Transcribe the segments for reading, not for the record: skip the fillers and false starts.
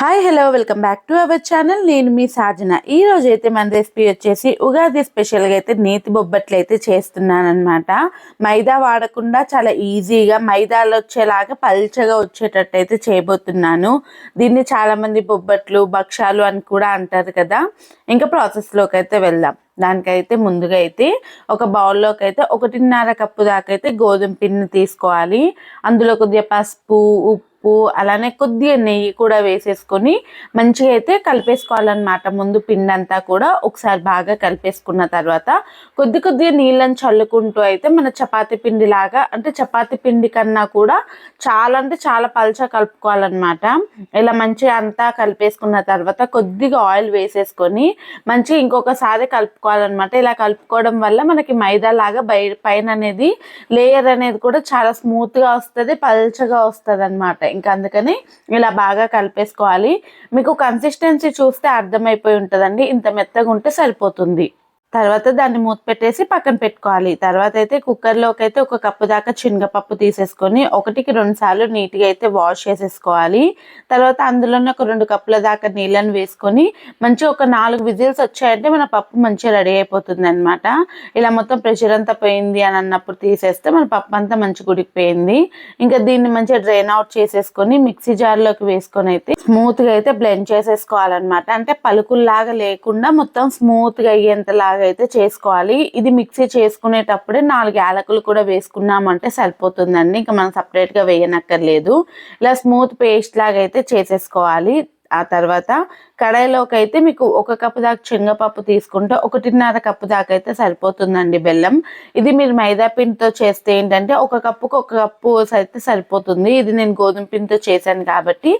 Hi hello welcome back to our channel. నేను మీ సాజన. ఈ రోజు అయితే మన రెసిపీ వచ్చేసి ఉగాది స్పెషల్గా అయితే నేతి బొబ్బట్లు అయితే చేస్తున్నాను అనమాట. మైదా వాడకుండా చాలా ఈజీగా మైదాలు వచ్చేలాగా పల్చగా వచ్చేటట్టు అయితే చేయబోతున్నాను. దీన్ని చాలామంది బొబ్బట్లు భక్షాలు అని కూడా అంటారు కదా. ఇంకా ప్రాసెస్లోకి అయితే వెళ్దాం. దానికైతే ముందుగా అయితే ఒక బౌల్లోకి అయితే 1.5 కప్పు దాకా అయితే గోధుమ పిండిని తీసుకోవాలి. అందులో కొద్దిగా పసుపు, ఉప్పు, అలానే కొద్దిగా నెయ్యి కూడా వేసేసుకొని మంచిగా అయితే కలిపేసుకోవాలన్నమాట. ముందు పిండి అంతా కూడా ఒకసారి బాగా కలిపేసుకున్న తర్వాత కొద్దిగా నీళ్ళని చల్లుకుంటూ అయితే మన చపాతీ పిండి లాగా, అంటే చపాతీ పిండి కన్నా కూడా చాలా అంటే చాలా పల్చగా కలుపుకోవాలన్నమాట. ఇలా మంచిగా అంతా కలిపేసుకున్న తర్వాత కొద్దిగా ఆయిల్ వేసేసుకొని మంచిగా ఇంకొకసారి కలుపుకోవాలన్నమాట. ఇలా కలుపుకోవడం వల్ల మనకి మైదా లాగా పైన అనేది లేయర్ అనేది కూడా చాలా స్మూత్గా వస్తుంది, పల్చగా వస్తుంది అనమాట. ఇంకా అందుకని ఇలా బాగా కలిపేసుకోవాలి. మీకు కన్సిస్టెన్సీ చూస్తే అర్థమైపోయి ఉంటుందండి. ఇంత మెత్తగా ఉంటే సరిపోతుంది. తర్వాత దాన్ని మూత పెట్టేసి పక్కన పెట్టుకోవాలి. తర్వాత అయితే కుక్కర్లోకి అయితే 1 కప్పు దాకా శనగపప్పు తీసేసుకొని 1కి 2 సార్లు నీట్గా అయితే వాష్ చేసేసుకోవాలి. తర్వాత అందులోనే ఒక 2 కప్పుల దాకా నీళ్ళని వేసుకొని మంచిగా ఒక 4 విజిల్స్ వచ్చాయంటే మన పప్పు మంచిగా రెడీ అయిపోతుంది అనమాట. ఇలా మొత్తం ప్రెషర్ అంతా పోయింది అని అన్నప్పుడు తీసేస్తే మన పప్పు అంతా మంచిగా ఉడికిపోయింది. ఇంకా దీన్ని మంచిగా డ్రైన్ అవుట్ చేసేసుకొని మిక్సీ జార్లోకి వేసుకొని అయితే స్మూత్గా అయితే బ్లెండ్ చేసేసుకోవాలన్నమాట. అంటే పలుకుల్లాగా లేకుండా మొత్తం స్మూత్గా అయ్యేంతలాగా అయితే చేసుకోవాలి. ఇది మిక్సీ చేసుకునేటప్పుడే 4 యాలకులు కూడా వేసుకున్నామంటే సరిపోతుందండి. ఇంకా మనం సపరేట్గా వేయనక్కర్లేదు. ఇలా స్మూత్ పేస్ట్ లాగా అయితే చేసేసుకోవాలి. ఆ తర్వాత కడాయిలోకి అయితే మీకు 1 కప్పు దాకా శనగపప్పు తీసుకుంటే 1.5 కప్పు దాకా అయితే సరిపోతుందండి బెల్లం. ఇది మీరు మైదా పిండితో చేస్తే ఏంటంటే 1 కప్పుకి 1 కప్పు అయితే సరిపోతుంది. ఇది నేను గోధుమ పిండితో చేశాను కాబట్టి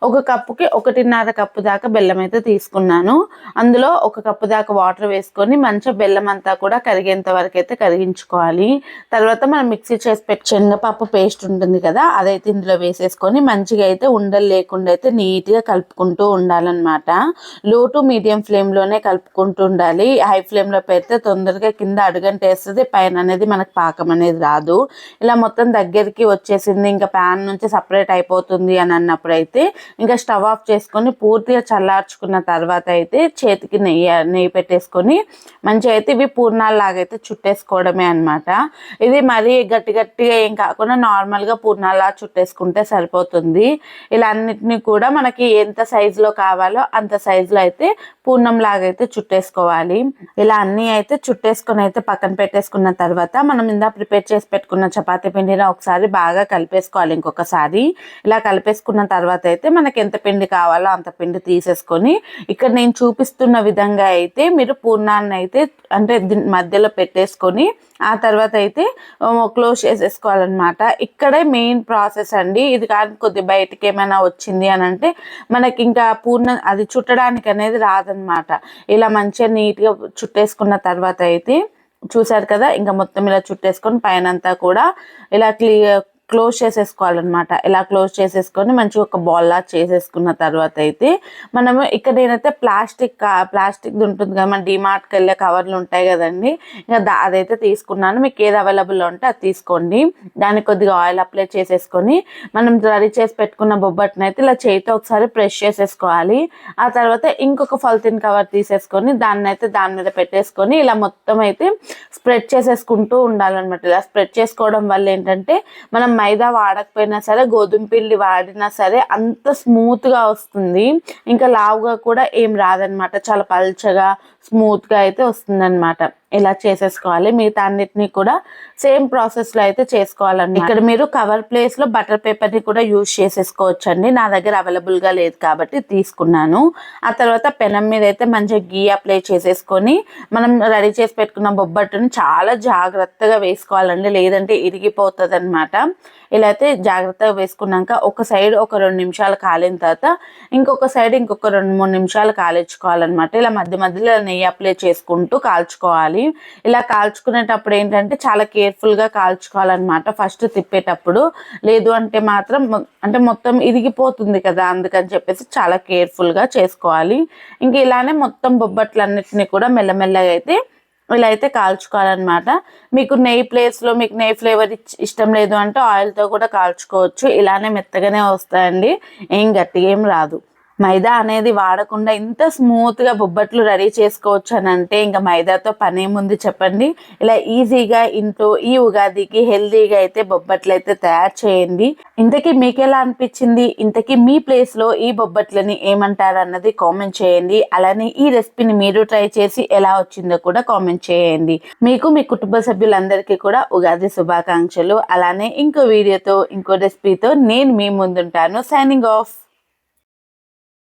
1 కప్పుకి 1.5 కప్పు దాకా బెల్లం అయితే తీసుకున్నాను. అందులో 1 కప్పు దాకా వాటర్ వేసుకొని మంచిగా బెల్లం అంతా కూడా కరిగేంత వరకు అయితే కరిగించుకోవాలి. తర్వాత మనం మిక్సీ చేసి పెట్టి శనగపప్పు పేస్ట్ ఉంటుంది కదా, అదైతే ఇందులో వేసేసుకొని మంచిగా అయితే ఉండలు లేకుండా అయితే నీట్గా కలుపుకుంటూ ఉండాలన్నమాట. లో టు మీడియం ఫ్లేమ్లోనే కలుపుకుంటూ ఉండాలి. హై ఫ్లేమ్లో పెడితే తొందరగా కింద అడుగంటేస్తుంది, పైన అనేది మనకు పాకం అనేది రాదు. ఇలా మొత్తం దగ్గరికి వచ్చేసింది, ఇంకా ప్యాన్ నుంచి సపరేట్ అయిపోతుంది అని అన్నప్పుడు అయితే ఇంకా స్టవ్ ఆఫ్ చేసుకొని పూర్తిగా చల్లార్చుకున్న తర్వాత అయితే చేతికి నెయ్యి పెట్టేసుకొని మంచిగా అయితే ఇవి పూర్ణాలలాగా అయితే చుట్టేసుకోవడమే అనమాట. ఇది మరీ గట్టిగా ఏం కాకుండా నార్మల్గా పూర్ణాలా చుట్టేసుకుంటే సరిపోతుంది. ఇలా అన్నిటినీ కూడా మనకి ఎంత సైజులో కావాలో అంత సైజులో అయితే పూర్ణం లాగా అయితే చుట్టేసుకోవాలి. ఇలా అన్నీ అయితే చుట్టేసుకొని అయితే పక్కన పెట్టేసుకున్న తర్వాత మనం ఇందా ప్రిపేర్ చేసి పెట్టుకున్న చపాతీ పిండిని ఒకసారి బాగా కలిపేసుకోవాలి. ఇంకొకసారి ఇలా కలిపేసుకున్న తర్వాత అయితే మనకి ఎంత పిండి కావాలో అంత పిండి తీసేసుకొని ఇక్కడ నేను చూపిస్తున్న విధంగా అయితే మీరు పూర్ణాన్ని అయితే అంటే మధ్యలో పెట్టేసుకొని ఆ తర్వాత అయితే క్లోజ్ చేసేసుకోవాలన్నమాట. ఇక్కడే మెయిన్ ప్రాసెస్ అండి. ఇది కానీ కొద్దిగా బయటకి ఏమైనా వచ్చింది అని అంటే మనకి ఇంకా పూర్ణ అది చుట్టడానికి అనేది రాదనమాట. ఇలా మంచిగా నీట్గా చుట్టేసుకున్న తర్వాత అయితే చూసారు కదా, ఇంకా మొత్తం ఇలా చుట్టేసుకొని పైన అంతా కూడా ఇలా క్లోజ్ చేసేసుకోవాలన్నమాట. ఇలా క్లోజ్ చేసేసుకొని మంచిగా ఒక బాల్ లా చేసేసుకున్న తర్వాత అయితే మనము ఇక్కడ నేనైతే ప్లాస్టిక్ ఉంటుంది కదా, మన డిమార్ట్కి వెళ్ళే కవర్లు ఉంటాయి కదండి, ఇంకా అదైతే తీసుకున్నాను. మీకు ఏది అవైలబుల్ ఉంటే అది తీసుకోండి. దానికి కొద్దిగా ఆయిల్ అప్లై చేసేసుకొని మనం రెడీ చేసి పెట్టుకున్న బొబ్బట్ని అయితే ఇలా చేతితో ఒకసారి ప్రెస్ చేసేసుకోవాలి. ఆ తర్వాత ఇంకొక పాలిథిన్ కవర్ తీసేసుకొని దాన్ని అయితే దాని మీద పెట్టేసుకొని ఇలా మొత్తం అయితే స్ప్రెడ్ చేసేసుకుంటూ ఉండాలన్నమాట. ఇలా స్ప్రెడ్ చేసుకోవడం వల్ల ఏంటంటే మనం మైదా వాడకపోయినా సరే గోధుమ పిండి వాడినా సరే అంత స్మూత్గా వస్తుంది. ఇంకా లావుగా కూడా ఏం రాదనమాట. చాలా పల్చగా స్మూత్గా అయితే వస్తుందన్నమాట. ఇలా చేసేసుకోవాలి. మిగతా అన్నిటినీ కూడా సేమ్ ప్రాసెస్లో అయితే చేసుకోవాలండి. ఇక్కడ మీరు కవర్ ప్లేస్లో బటర్ పేపర్ని కూడా యూజ్ చేసేసుకోవచ్చు అండి. నా దగ్గర అవైలబుల్గా లేదు కాబట్టి తీసుకున్నాను. ఆ తర్వాత పెనం మీద అయితే మంచిగా గీ అప్లై చేసేసుకొని మనం రెడీ చేసి పెట్టుకున్న బొబ్బట్టుని చాలా జాగ్రత్తగా వేసుకోవాలండి, లేదంటే ఇరిగిపోతుంది అనమాట. ఇలా అయితే జాగ్రత్తగా వేసుకున్నాక ఒక సైడ్ ఒక 2 నిమిషాలు కాలిన తర్వాత ఇంకొక సైడ్ ఇంకొక 2-3 నిమిషాలు కాల్చుకోవాలన్నమాట. ఇలా మధ్యలో నెయ్యి అప్లై చేసుకుంటూ కాల్చుకోవాలి. ఇలా కాల్చుకునేటప్పుడు ఏంటంటే చాలా కేర్ఫుల్గా కాల్చుకోవాలన్నమాట ఫస్ట్ తిప్పేటప్పుడు. లేదు అంటే మాత్రం అంటే మొత్తం ఇరిగిపోతుంది కదా, అందుకని చెప్పేసి చాలా కేర్ఫుల్గా చేసుకోవాలి. ఇంక ఇలానే మొత్తం బొబ్బట్లన్నిటిని కూడా మెల్లమెల్లగా అయితే ఇలా అయితే కాల్చుకోవాలన్నమాట. మీకు నెయ్యి ప్లేస్లో మీకు నెయ్యి ఫ్లేవర్ ఇష్టం లేదు అంటే ఆయిల్తో కూడా కాల్చుకోవచ్చు. ఇలానే మెత్తగానే వస్తాయండి, ఏం గట్టిగా ఏం రాదు. మైదా అనేది వాడకుండా ఇంత స్మూత్గా బొబ్బట్లు రెడీ చేసుకోవచ్చు అని అంటే ఇంకా మైదాతో పనేముంది చెప్పండి. ఇలా ఈజీగా ఇంట్లో ఈ ఉగాదికి హెల్తీగా అయితే బొబ్బట్లు అయితే తయారు చేయండి. ఇంతకీ మీకు ఎలా అనిపించింది? ఇంతకీ మీ ప్లేస్లో ఈ బొబ్బట్లని ఏమంటారు అన్నది కామెంట్ చేయండి. అలానే ఈ రెసిపీని మీరు ట్రై చేసి ఎలా వచ్చిందో కూడా కామెంట్ చేయండి. మీకు మీ కుటుంబ సభ్యులందరికీ కూడా ఉగాది శుభాకాంక్షలు. అలానే ఇంకో వీడియోతో ఇంకో రెసిపీతో నేను మీ ముందుంటాను. Signing of.